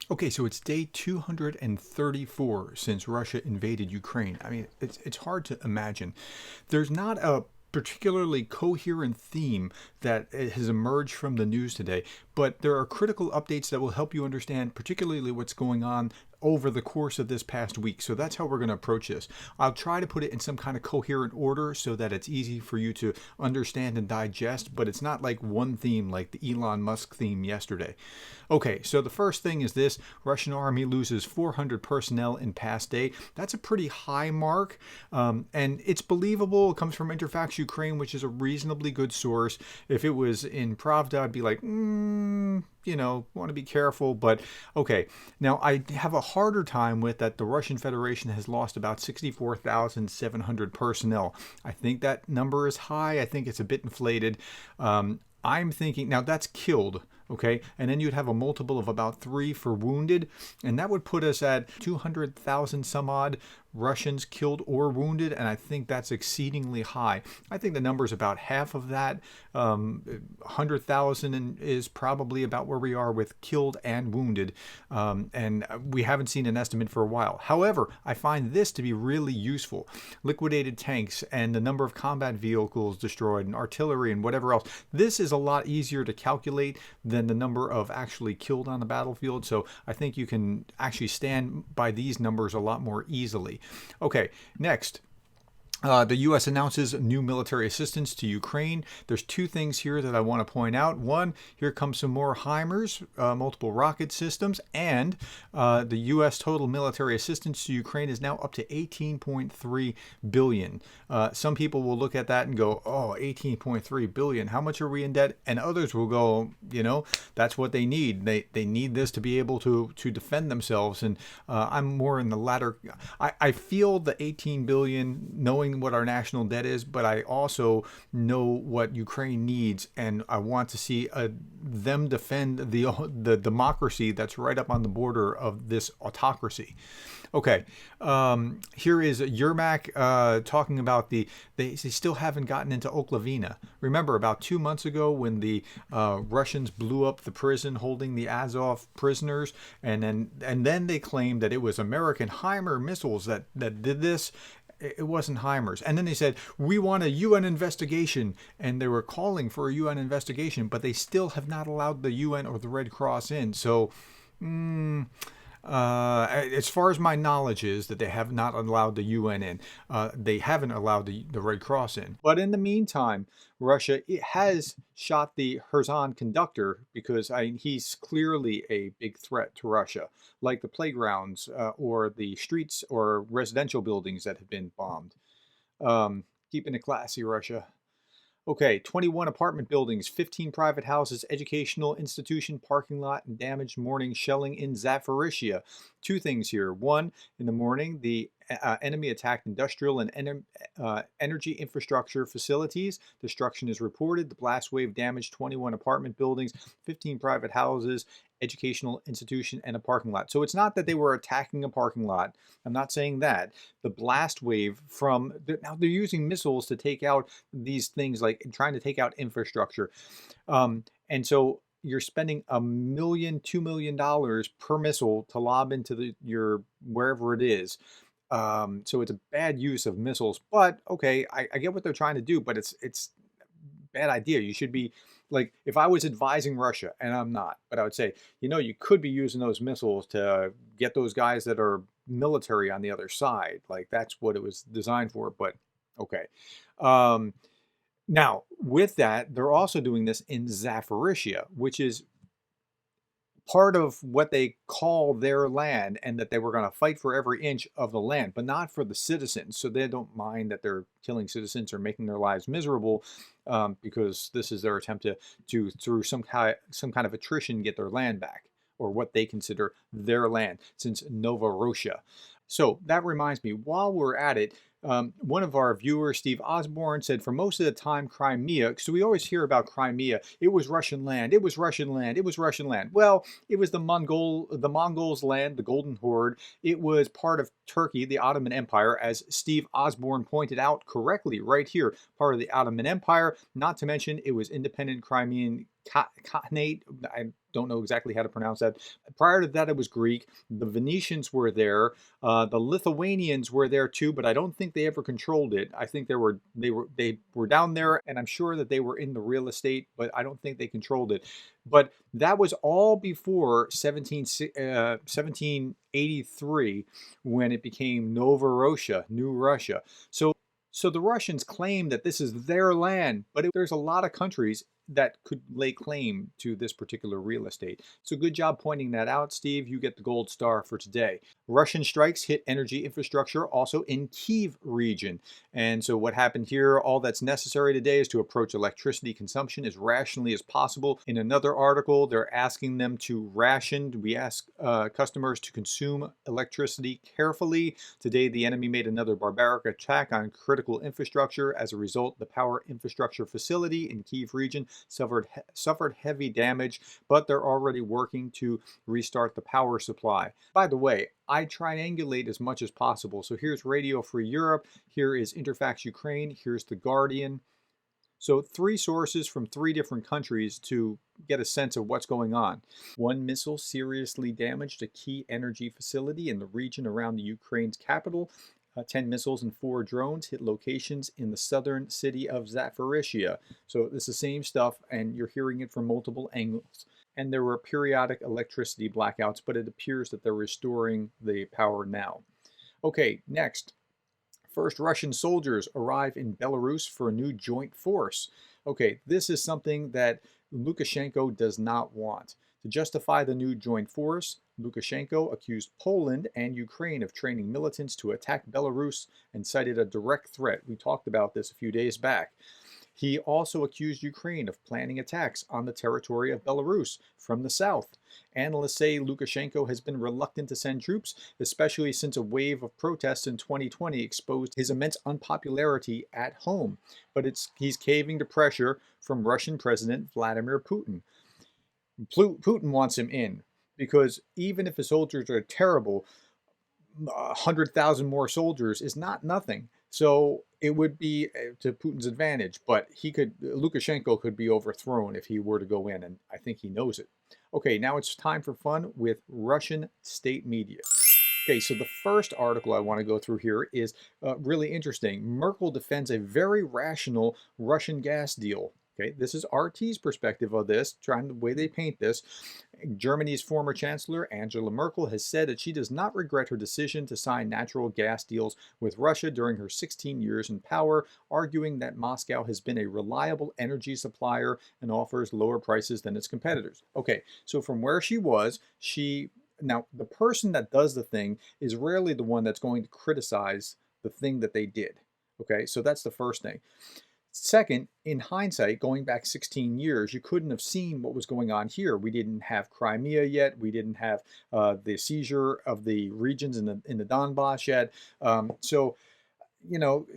Okay, so it's day 234 since Russia invaded Ukraine. I mean, it's hard to imagine. There's not a particularly coherent theme that has emerged from the news today, but there are critical updates that will help you understand particularly what's going on over the course of this past week. So that's how we're going to approach this. I'll try to put it in some kind of coherent order so that it's easy for you to understand and digest, but it's not like one theme like the Elon Musk theme yesterday. Okay, so the first thing is this: Russian army loses 400 personnel in past day. That's a pretty high mark, and it's believable. It comes from Interfax Ukraine, which is a reasonably good source. If it was in Pravda, I'd be like, want to be careful. But okay, now I have a harder time with that the Russian Federation has lost about 64,700 personnel. I think that number is high. I think it's a bit inflated. I'm thinking, now that's killed, okay? And then you'd have a multiple of about 3 for wounded, and that would put us at 200,000 some odd Russians killed or wounded, and I think that's exceedingly high. I think the number is about half of that. 100,000 is probably about where we are with killed and wounded, and we haven't seen an estimate for a while. However, I find this to be really useful. Liquidated tanks and the number of combat vehicles destroyed and artillery and whatever else. This is a lot easier to calculate than the number of actually killed on the battlefield, so I think you can actually stand by these numbers a lot more easily. Okay, next. The U.S. announces new military assistance to Ukraine. There's two things here that I want to point out. One, here comes some more HIMARS, multiple rocket systems, and the U.S. total military assistance to Ukraine is now up to 18.3 billion. Some people will look at that and go, oh, 18.3 billion, how much are we in debt? And others will go, that's what they need. They need this to be able to defend themselves. And I'm more in the latter. I feel the 18 billion, knowing what our national debt is, but I also know what Ukraine needs, and I want to see them defend the democracy that's right up on the border of this autocracy. Okay, here is Yermak talking about they still haven't gotten into Oklavina. Remember, about 2 months ago when the Russians blew up the prison holding the Azov prisoners, and then they claimed that it was American HIMARS missiles that did this. It wasn't HIMARS. And then they said, we want a UN investigation. And they were calling for a UN investigation, but they still have not allowed the UN or the Red Cross in. So, as far as my knowledge is that they have not allowed the UN in. They haven't allowed the Red Cross in. But in the meantime, Russia has shot the Herzon conductor because he's clearly a big threat to Russia, like the playgrounds or the streets or residential buildings that have been bombed. Keeping it classy, Russia. Okay, 21 apartment buildings, 15 private houses, educational institution, parking lot, and damaged morning shelling in Zaporizhia. Two things here. One, in the morning, the enemy attacked industrial and energy infrastructure facilities. Destruction is reported. The blast wave damaged 21 apartment buildings, 15 private houses, educational institution, and a parking lot. So it's not that they were attacking a parking lot. I'm not saying that. The blast wave now they're using missiles to take out these things, like trying to take out infrastructure. And so you're spending $2 million per missile to lob into your wherever it is. So it's a bad use of missiles, but okay, I get what they're trying to do, but it's bad idea. You should be like, if I was advising Russia, and I'm not, but I would say, you could be using those missiles to get those guys that are military on the other side. Like, that's what it was designed for, but okay. Now, with that, they're also doing this in Zaporizhia, which is part of what they call their land, and that they were going to fight for every inch of the land, but not for the citizens. So they don't mind that they're killing citizens or making their lives miserable, because this is their attempt to through some kind of attrition, get their land back, or what they consider their land, since Novorossiya. So that reminds me, while we're at it, one of our viewers, Steve Osborne, said for most of the time Crimea, so we always hear about Crimea, it was Russian land, it was Russian land, it was Russian land. Well, it was the Mongols' land, the Golden Horde. It was part of Turkey, the Ottoman Empire, as Steve Osborne pointed out correctly right here, part of the Ottoman Empire. Not to mention, it was independent Crimean Khanate. I don't know exactly how to pronounce that. Prior to that, it was Greek. The Venetians were there. The Lithuanians were there too, but I don't think they ever controlled it. I think they were down there, and I'm sure that they were in the real estate, but I don't think they controlled it. But that was all before 1783, when it became Novorossiya, New Russia. So the Russians claim that this is their land, but there's a lot of countries that could lay claim to this particular real estate. So good job pointing that out, Steve. You get the gold star for today. Russian strikes hit energy infrastructure also in Kiev region. And so what happened here, all that's necessary today is to approach electricity consumption as rationally as possible. In another article, they're asking them to ration. We ask customers to consume electricity carefully. Today, the enemy made another barbaric attack on critical infrastructure. As a result, the power infrastructure facility in Kiev region suffered heavy damage, but they're already working to restart the power supply. By the way, I triangulate as much as possible. So here's Radio Free Europe, here is Interfax Ukraine, here's The Guardian. So 3 sources from 3 different countries to get a sense of what's going on. 1 missile seriously damaged a key energy facility in the region around the Ukraine's capital. 10 missiles and 4 drones hit locations in the southern city of Zaporizhia. So it's the same stuff, and you're hearing it from multiple angles. And there were periodic electricity blackouts, but it appears that they're restoring the power now. Okay, next. First Russian soldiers arrive in Belarus for a new joint force. Okay, this is something that Lukashenko does not want. To justify the new joint force, Lukashenko accused Poland and Ukraine of training militants to attack Belarus and cited a direct threat. We talked about this a few days back. He also accused Ukraine of planning attacks on the territory of Belarus from the south. Analysts say Lukashenko has been reluctant to send troops, especially since a wave of protests in 2020 exposed his immense unpopularity at home. But he's caving to pressure from Russian President Vladimir Putin. Putin wants him in because even if the soldiers are terrible, 100,000 more soldiers is not nothing. So it would be to Putin's advantage, but Lukashenko could be overthrown if he were to go in, and I think he knows it. Okay, now it's time for fun with Russian state media. Okay, so the first article I want to go through here is really interesting. Merkel defends a very rational Russian gas deal. Okay, this is RT's perspective of this, trying the way they paint this. Germany's former chancellor, Angela Merkel, has said that she does not regret her decision to sign natural gas deals with Russia during her 16 years in power, arguing that Moscow has been a reliable energy supplier and offers lower prices than its competitors. Okay, so from where she was, now, the person that does the thing is rarely the one that's going to criticize the thing that they did. Okay, so that's the first thing. Second, in hindsight, going back 16 years, you couldn't have seen what was going on here. We didn't have Crimea yet. We didn't have the seizure of the regions in the Donbass yet. So,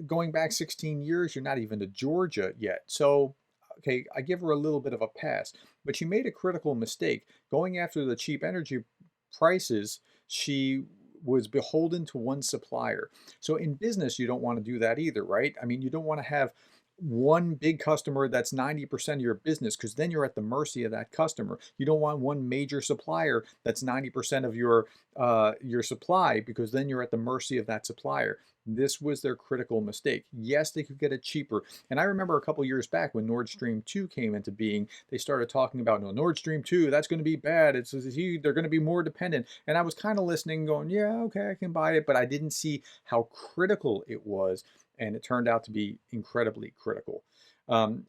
going back 16 years, you're not even to Georgia yet. So, okay, I give her a little bit of a pass. But she made a critical mistake. Going after the cheap energy prices, she was beholden to one supplier. So in business, you don't want to do that either, right? I mean, you don't want to have one big customer that's 90% of your business, because then you're at the mercy of that customer. You don't want one major supplier that's 90% of your supply, because then you're at the mercy of that supplier. This was their critical mistake. Yes, they could get it cheaper. And I remember a couple years back when Nord Stream 2 came into being, they started talking about, no, Nord Stream 2, that's going to be bad. They're going to be more dependent. And I was kind of listening going, yeah, okay, I can buy it. But I didn't see how critical it was. And it turned out to be incredibly critical.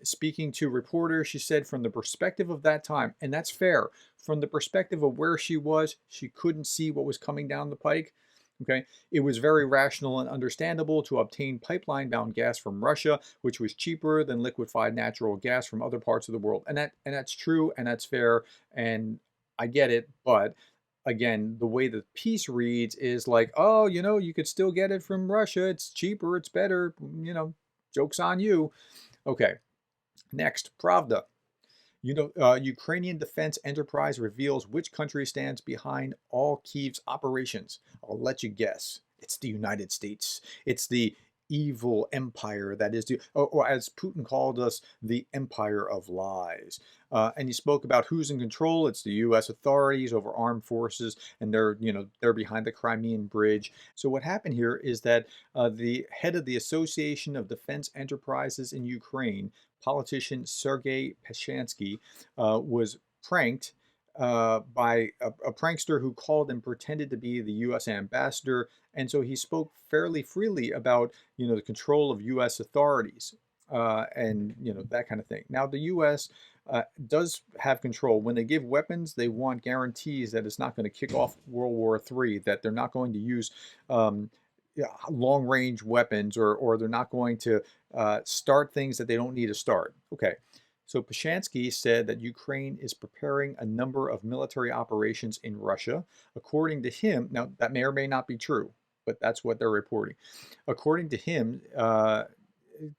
Speaking to reporters, she said from the perspective of that time, and that's fair, from the perspective of where she was, she couldn't see what was coming down the pike. Okay, it was very rational and understandable to obtain pipeline-bound gas from Russia, which was cheaper than liquefied natural gas from other parts of the world. And that's true, and that's fair, and I get it. But again, the way the piece reads is like, oh, you could still get it from Russia. It's cheaper. It's better. Joke's on you. Okay. Next, Pravda. Ukrainian defense enterprise reveals which country stands behind all Kyiv's operations. I'll let you guess. It's the United States. It's the evil empire that is, or as Putin called us, the empire of lies. And he spoke about who's in control. It's the U.S. authorities over armed forces, and they're behind the Crimean Bridge. So what happened here is that the head of the Association of Defense Enterprises in Ukraine, politician Sergei Peshansky, was pranked by a prankster who called and pretended to be the U.S. ambassador, and so he spoke fairly freely about the control of U.S. authorities and that kind of thing. Now the U.S. Does have control. When they give weapons, they want guarantees that it's not going to kick off World War III, that they're not going to use yeah, long-range weapons, or they're not going to start things that they don't need to start. Okay. So Pashansky said that Ukraine is preparing a number of military operations in Russia. According to him, now that may or may not be true, but that's what they're reporting. According to him,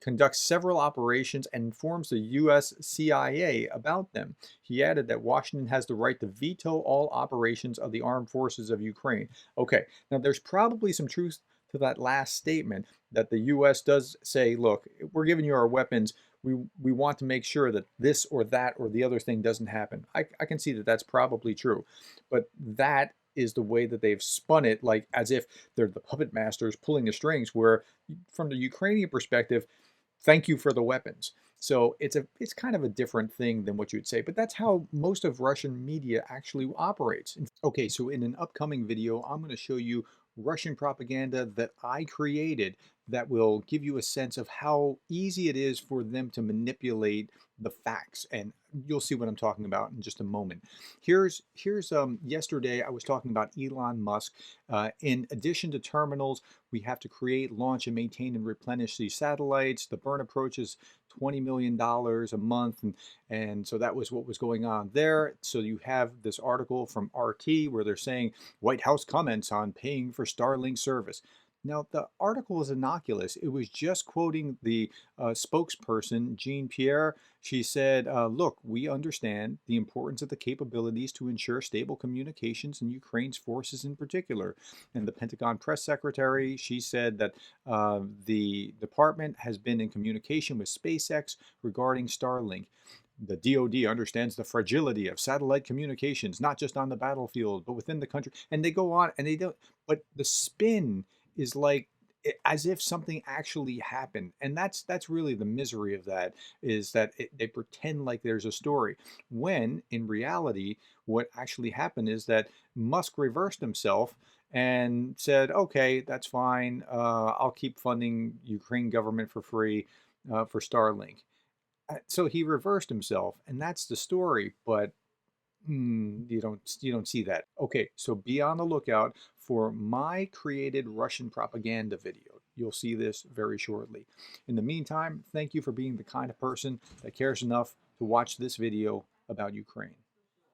conducts several operations and informs the U.S. CIA about them. He added that Washington has the right to veto all operations of the armed forces of Ukraine. Okay, now there's probably some truth to that last statement, that the U.S. does say, look, we're giving you our weapons. We want to make sure that this or that or the other thing doesn't happen. I can see that that's probably true, but that is the way that they've spun it, like as if they're the puppet masters pulling the strings, where from the Ukrainian perspective, thank you for the weapons. So it's kind of a different thing than what you'd say, but that's how most of Russian media actually operates. Okay, so in an upcoming video, I'm going to show you Russian propaganda that I created that will give you a sense of how easy it is for them to manipulate the facts, and you'll see what I'm talking about in just a moment. Here's yesterday I was talking about Elon Musk. In addition to terminals, we have to create, launch, and maintain and replenish these satellites. The burn approaches $20 million a month, and so that was what was going on there. So you have this article from RT where they're saying White House comments on paying for Starlink service. Now, the article is innocuous. It was just quoting the spokesperson, Jean Pierre. She said, look, we understand the importance of the capabilities to ensure stable communications in Ukraine's forces in particular. And the Pentagon press secretary, she said that the department has been in communication with SpaceX regarding Starlink. The DoD understands the fragility of satellite communications, not just on the battlefield, but within the country. And they go on, and they don't, but the spin is like as if something actually happened, and that's really the misery of that, is that they pretend like there's a story, when in reality what actually happened is that Musk reversed himself and said, okay, that's fine, I'll keep funding Ukraine government for free for Starlink. So he reversed himself, and that's the story, but you don't see that. Okay, so be on the lookout for my created Russian propaganda video. You'll see this very shortly. In the meantime, thank you for being the kind of person that cares enough to watch this video about Ukraine.